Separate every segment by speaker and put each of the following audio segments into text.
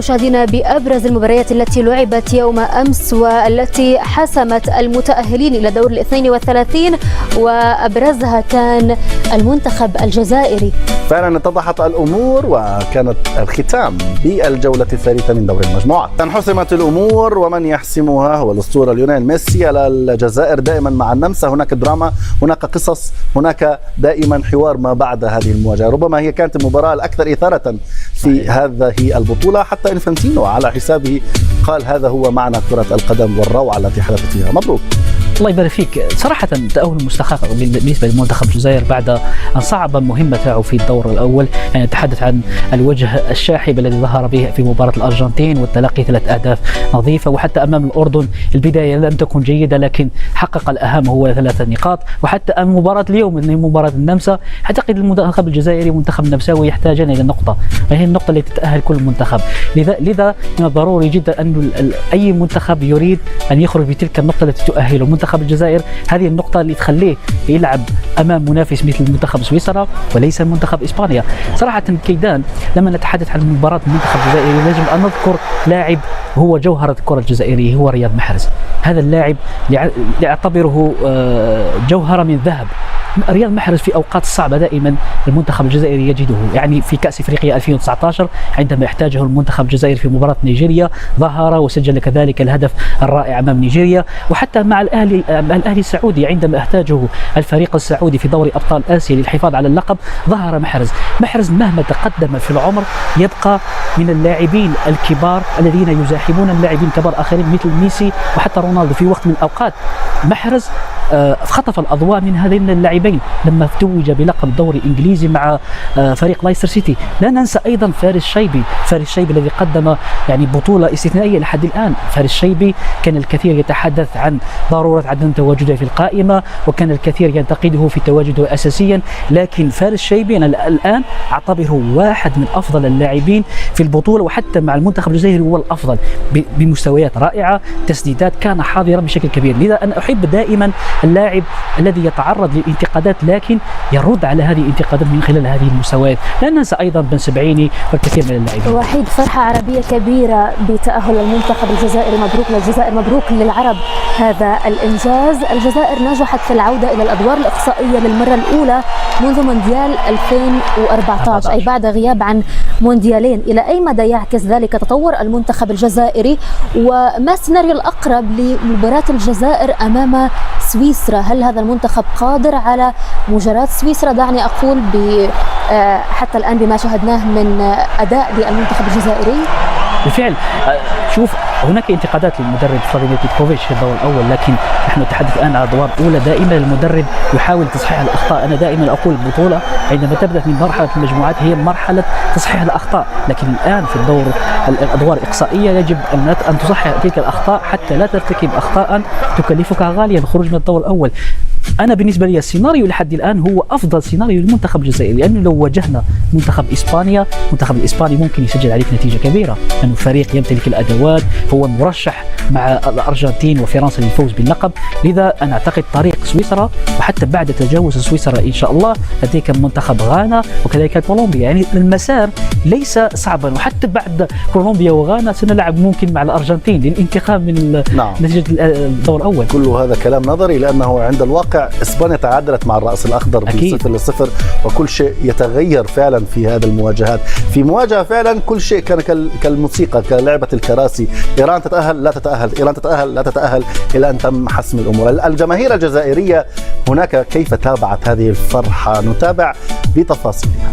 Speaker 1: مشاهدينا بأبرز المباريات التي لعبت يوم أمس والتي حسمت المتأهلين إلى دور 32، وأبرزها كان المنتخب الجزائري.
Speaker 2: فعلا اتضحت الأمور وكانت الختام بالجولة الثالثة من دور المجموعات. انحسمت الأمور ومن يحسمها هو الأسطورة ليونيل ميسي. على الجزائر دائما مع النمسا هناك دراما، هناك قصص، هناك دائما حوار ما بعد هذه المواجهة. ربما هي كانت المباراة الأكثر إثارة في هذه البطولة، حتى إنفانتينو على حسابه قال هذا هو معنى كرة القدم والروعة التي حدثت فيها. مبروك.
Speaker 3: الله يبارك فيك. صراحة تأهل مستحق بالنسبة لمنتخب الجزائر بعد أن صعب مهمته في الدور الأول. يعني نتحدث عن الوجه الشاحب الذي ظهر به في مباراة الأرجنتين والتلقي 3 أهداف نظيفة، وحتى أمام الأردن البداية لم تكن جيدة لكن حقق الأهم هو 3 نقاط. وحتى مباراة اليوم اللي هي مباراة النمسا، أعتقد المنتخب الجزائري منتخب نمساوي يحتاجان إلى نقطة، وهي النقطة التي تتأهل كل منتخب. لذا من الضروري جدا أن أي منتخب يريد أن يخرج بتلك النقطة التي تؤهله. منتخب الجزائر هذه النقطة اللي تخليه يلعب أمام منافس مثل منتخب سويسرا وليس منتخب إسبانيا. صراحة كيدان لما نتحدث عن مباراة المنتخب الجزائري يجب أن نذكر لاعب هو جوهرة الكرة الجزائرية، هو رياض محرز. هذا اللاعب يعتبره جوهرة من ذهب. رياض محرز في أوقات صعبة دائما المنتخب الجزائري يجده، يعني في كأس إفريقيا 2019 عندما احتاجه المنتخب الجزائري في مباراة نيجيريا ظهر وسجل كذلك الهدف الرائع أمام نيجيريا. وحتى مع الأهلي السعودي عندما احتاجه الفريق السعودي في دوري أبطال آسيا للحفاظ على اللقب ظهر محرز مهما تقدم في العمر يبقى من اللاعبين الكبار الذين يزاحمون اللاعبين كبار آخرين مثل ميسي وحتى رونالدو. في وقت من الأوقات محرز خطف الأضواء من هذين اللاعبين لما توج بلقب دوري إنجليزي مع فريق لايستر سيتي. لا ننسى أيضا فارس شيبي الذي قدم يعني بطولة استثنائية لحد الآن. فارس شيبي كان الكثير يتحدث عن ضرورة عدم تواجده في القائمة، وكان الكثير ينتقده في تواجده أساسيا، لكن فارس شيبي أنا الآن أعتبره واحد من أفضل اللاعبين في البطولة، وحتى مع المنتخب الجزائري هو الأفضل بمستويات رائعة، تسديدات كان حاضرا بشكل كبير. لذا أنا أحب دائما اللاعب الذي يتعرض للانتقادات لكن يرد على هذه الانتقادات من خلال هذه المستويات. لا ننسى أيضا بن سبعيني والكثير من اللاعبين.
Speaker 1: وحيد، فرحة عربية كبيرة بتأهل المنتخب الجزائري. مبروك للجزائر، مبروك للعرب هذا الإنجاز. الجزائر نجحت في العودة إلى الأدوار الإقصائية للمرة الأولى منذ مونديال 2014، أي بعد غياب عن مونديالين. إلى أي مدى يعكس ذلك تطور المنتخب الجزائري، وما السيناريو الأقرب لمباراة الجزائر أمام سويسرا؟ هل هذا المنتخب قادر على مجاراة سويسرا؟ دعني أقول حتى الآن بما شاهدناه من أداء للمنتخب الجزائري.
Speaker 3: بالفعل شوف هناك انتقادات للمدرب فلاديمير بيتكوفيتش في الدور الأول، لكن نحن نتحدث الآن على أدوار أولى. دائما المدرب يحاول تصحيح الأخطاء. أنا دائما أقول البطولة عندما تبدأ من مرحلة المجموعات هي مرحلة تصحيح الأخطاء، لكن الآن في الدور الأدوار الإقصائية يجب أن تصحح تلك الأخطاء حتى لا ترتكب أخطاء تكلفك غاليا الخروج من الدور الأول. أنا بالنسبة لي السيناريو لحد الآن هو أفضل سيناريو للمنتخب الجزائري، لأنه لو واجهنا منتخب إسبانيا، المنتخب الإسباني ممكن يسجل عليك نتيجة كبيرة، لأنه فريق يمتلك الأدوات، هو مرشح مع الأرجنتين وفرنسا للفوز باللقب. لذا أنا أعتقد طريق سويسرا، وحتى بعد تجاوز سويسرا إن شاء الله لديك منتخب غانا وكذلك كولومبيا، يعني المسار ليس صعبا. وحتى بعد كولومبيا وغانا سنلعب ممكن مع الأرجنتين للانتقام من نتيجة الدور الأول.
Speaker 2: كل هذا كلام نظري، لأنه عند الواقع إسبانيا تعادلت مع الرأس الأخضر ب0-0، وكل شيء يتغير فعلا في هذه المواجهات. في مواجهة فعلا كل شيء كان كالموسيقى، كلعبة الكراسي. إيران تتأهل لا تتأهل، إيران تتأهل لا تتأهل، إلى أن تم حسم الأمور. الجماهير الجزائرية هناك كيف تابعت هذه الفرحة؟ نتابع بتفاصيلها.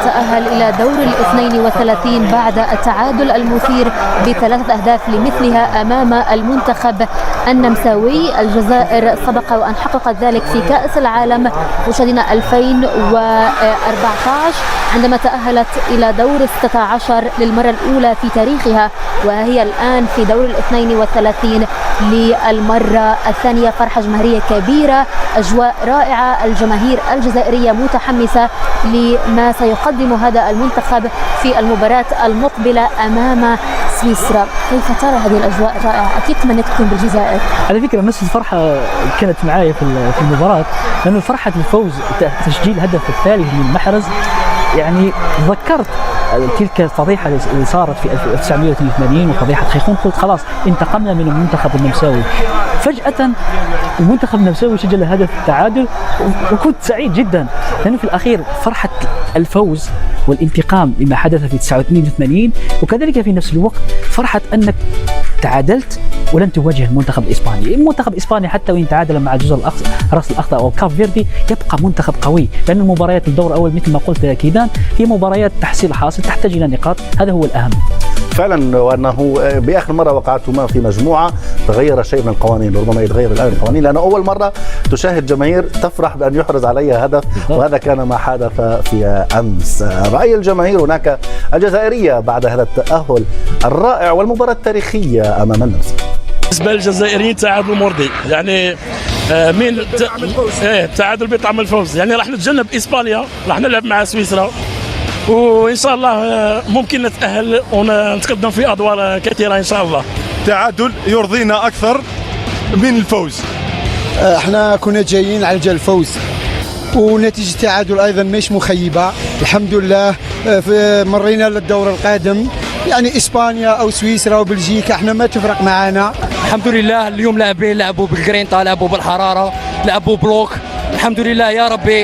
Speaker 1: يتأهل إلى دور 32 بعد التعادل المثير ب3 أهداف لمثلها أمام المنتخب النمساوي. الجزائر سبق وأن حققت ذلك في كأس العالم مشاهدينا 2014 عندما تأهلت إلى دور 16 للمرة الأولى في تاريخها، وهي الآن في دور 32 للمرة الثانية. فرحة جماهيرية كبيرة، أجواء رائعة، الجماهير الجزائرية متحمسة لما سيقدم هذا المنتخب في المباراة المقبلة أمام سويسرا. كيف ترى هذه الأجواء الرائعة؟ أكيد تمنيت تكون بالجزائر.
Speaker 3: على فكرة نفس الفرحة كانت معايا في المباراة، لأنه فرحة الفوز تسجيل الهدف الثالث من محرز، يعني ذكرت تلك الفضيحة اللي صارت في 1982 وفضيحة خيخون، قلت خلاص انتقمنا من المنتخب النمساوي. فجأة المنتخب النمساوي سجل هدف التعادل وكنت سعيد جدا، لأنه في الأخير فرحة الفوز والانتقام لما حدث في 89 وكذلك في نفس الوقت فرحة أنك تعادلت ولن تواجه المنتخب الإسباني. المنتخب الإسباني حتى وإن تعادل مع جزر راس الأخضر أو كاب فيردي يبقى منتخب قوي، لأن المباريات الدور الأول مثل ما قلت يا كيدان هي مباريات تحصيل حاصل تحتاج إلى نقاط، هذا هو الأهم
Speaker 2: فعلا. وأنه بآخر مرة وقعتما في مجموعة تغير شيء من القوانين، ربما يتغير الآن القوانين، لأنه أول مرة تشاهد جماهير تفرح بأن يحرز عليها هدف، وهذا كان ما حدث في أمس. رأي الجماهير هناك الجزائرية بعد هذا التأهل الرائع والمباراة التاريخية أمام النمسا.
Speaker 4: بالنسبة للجزائريين تعادل مرضي، يعني من تعادل بطعم الفوز، يعني راح نتجنب إسبانيا، راح نلعب مع سويسرا، وإن شاء الله ممكن نتأهل ونتقدم في أدوار كثيرة إن شاء الله.
Speaker 5: تعادل يرضينا أكثر من الفوز.
Speaker 6: احنا كنا جايين على جال الفوز، ونتيجة التعادل أيضا مش مخيبة الحمد لله. مرينا للدور القادم، يعني إسبانيا أو سويسرا أو بلجيكا احنا ما تفرق معنا.
Speaker 7: الحمد لله اليوم لاعبين لعبوا بالجرينتا، لعبوا بالحرارة، لعبوا بلوك، الحمد لله. يا ربي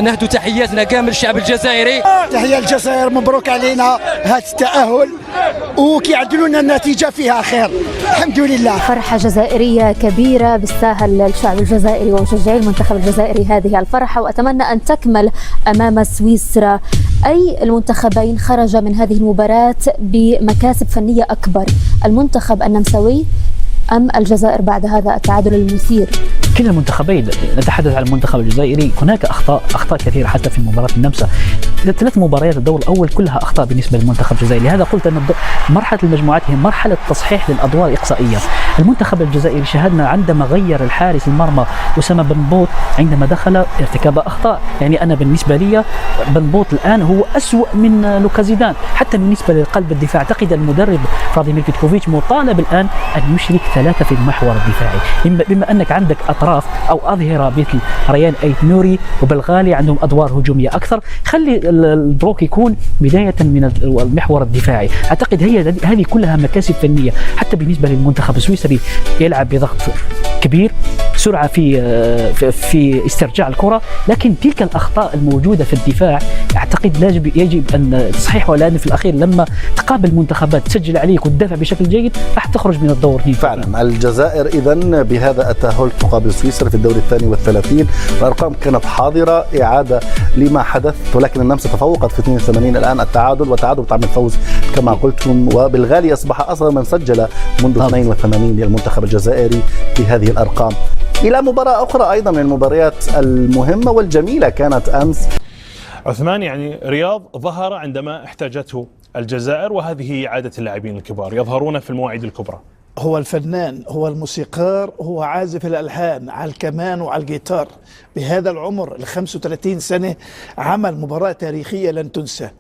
Speaker 7: نهدوا تحياتنا كامل الشعب الجزائري.
Speaker 6: تحية الجزائر، مبروك علينا هذا التأهل، وكيعدلوا لنا النتيجة فيها خير الحمد لله.
Speaker 1: فرحة جزائرية كبيرة، بالساهل الشعب الجزائري ومشجعي المنتخب الجزائري هذه الفرحة، وأتمنى أن تكمل أمام سويسرا. أي المنتخبين خرج من هذه المباراة بمكاسب فنية أكبر، المنتخب النمساوي أم الجزائر بعد هذا التعادل المثير؟
Speaker 3: كلا المنتخبين. نتحدث عن المنتخب الجزائري، هناك اخطاء كثيره حتى في مباراه النمسا. 3 مباريات الدور الاول كلها اخطاء بالنسبه للمنتخب الجزائري، لهذا قلت ان مرحله المجموعات هي مرحله تصحيح للادوار الاقصائيه. المنتخب الجزائري شاهدنا عندما غير الحارس المرمى اسامه بنبوط عندما دخل ارتكاب اخطاء، يعني انا بالنسبه لي بنبوط الان هو اسوأ من لوكا زيدان. حتى بالنسبه لقلب الدفاع اعتقد المدرب فلاديمير بيتكوفيتش مطالب الان ان يشرك 3 في المحور الدفاعي، بما انك عندك اطراف او اظهره مثل ريان ايت نوري وبلغالي عندهم ادوار هجوميه اكثر، خلي البروك يكون بدايه من المحور الدفاعي. اعتقد هذه كلها مكاسب فنيه. حتى بالنسبه للمنتخب السويسري يلعب بضغط كبير، سرعه في استرجاع الكره، لكن تلك الاخطاء الموجوده في الدفاع اعتقد يجب ان تصحيحها، لان في الاخير لما تقابل منتخبات تسجل عليك وتدافع بشكل جيد راح تخرج من الدور.
Speaker 2: فعلا الجزائر اذا بهذا التأهل تقابل سويسرا في الدور 32. الارقام كانت حاضره، اعاده لما حدث، ولكن النمسا تفوقت في 82. الان التعادل بطعم الفوز كما قلتم، وبالغالي اصبح اصغر من سجل منذ 82 للمنتخب الجزائري بهذه الارقام. الى مباراه اخرى ايضا من المباريات المهمه والجميله كانت امس.
Speaker 8: عثمان، يعني رياض ظهر عندما احتاجته الجزائر، وهذه عادة اللاعبين الكبار يظهرون في المواعيد الكبرى.
Speaker 9: هو الفنان، هو الموسيقار، هو عازف الألحان على الكمان وعلى الجيتار. بهذا العمر 35 سنة عمل مباراة تاريخية لن تنسى.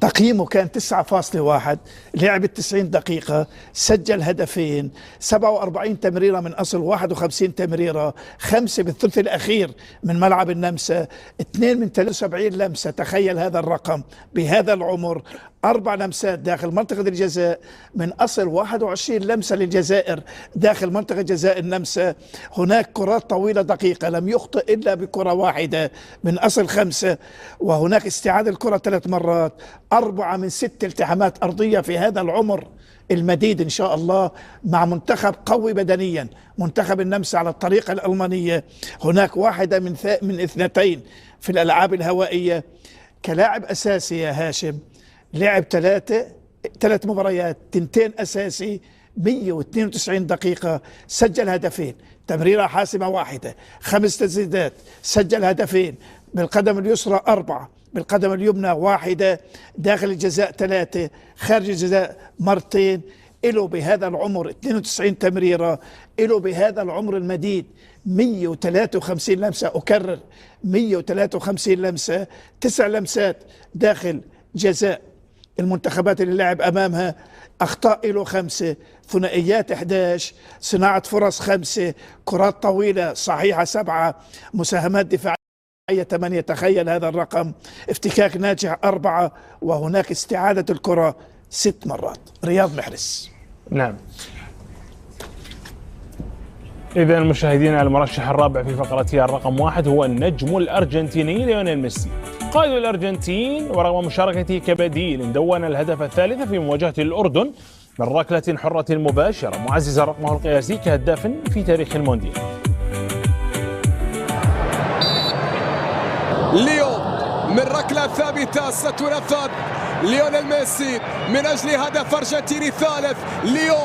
Speaker 9: تقييمه كان 9.1، لعب 90 دقيقة، سجل هدفين، 47 تمريرة من أصل 51 تمريرة، 5 بالثلث الأخير من ملعب النمسا، 2 من 73 لمسة. تخيل هذا الرقم بهذا العمر. 4 لمسات داخل منطقة الجزاء من أصل 21 لمسة للجزائر داخل منطقة جزاء النمسا. هناك كرات طويلة دقيقة لم يخطئ إلا بكرة واحدة من أصل 5، وهناك استعاد الكرة 3 مرات، 4 من 6 التحامات أرضية في هذا العمر المديد إن شاء الله، مع منتخب قوي بدنيا، منتخب النمسا على الطريقة الألمانية. هناك واحدة من 2 في الألعاب الهوائية. كلاعب أساسي يا هاشم لعب ثلاث مباريات، 2 أساسي، 192 دقيقة، سجل هدفين، تمريرة حاسمة واحدة، 5 تسديدات، سجل هدفين، بالقدم اليسرى 4، بالقدم اليمنى 1، داخل الجزاء 3، خارج الجزاء مرتين. له بهذا العمر 92 تمريرة، له بهذا العمر المديد 153 لمسة، أكرر 153 لمسة، 9 لمسات داخل جزاء المنتخبات اللي لعب أمامها، أخطاء له 5، ثنائيات 11، صناعة فرص 5، كرات طويلة صحيحة 7، مساهمات دفاعية 8، تخيل هذا الرقم، افتكاك ناجح 4، وهناك استعادة الكرة 6 مرات. رياض محرز.
Speaker 8: نعم. إذا المشاهدين، المرشح الرابع في فقرتها الرقم 1 هو النجم الأرجنتيني ليونيل ميسي، قائد الأرجنتين، ورغم مشاركته كبديل دون الهدف الثالث في مواجهة الأردن من ركلة حرة مباشرة، معززا رقمه القياسي كهداف في تاريخ المونديال.
Speaker 10: ليو من ركلة ثابتة ستنفذ ليونيل ميسي من أجل هدف أرجنتيني ثالث. ليو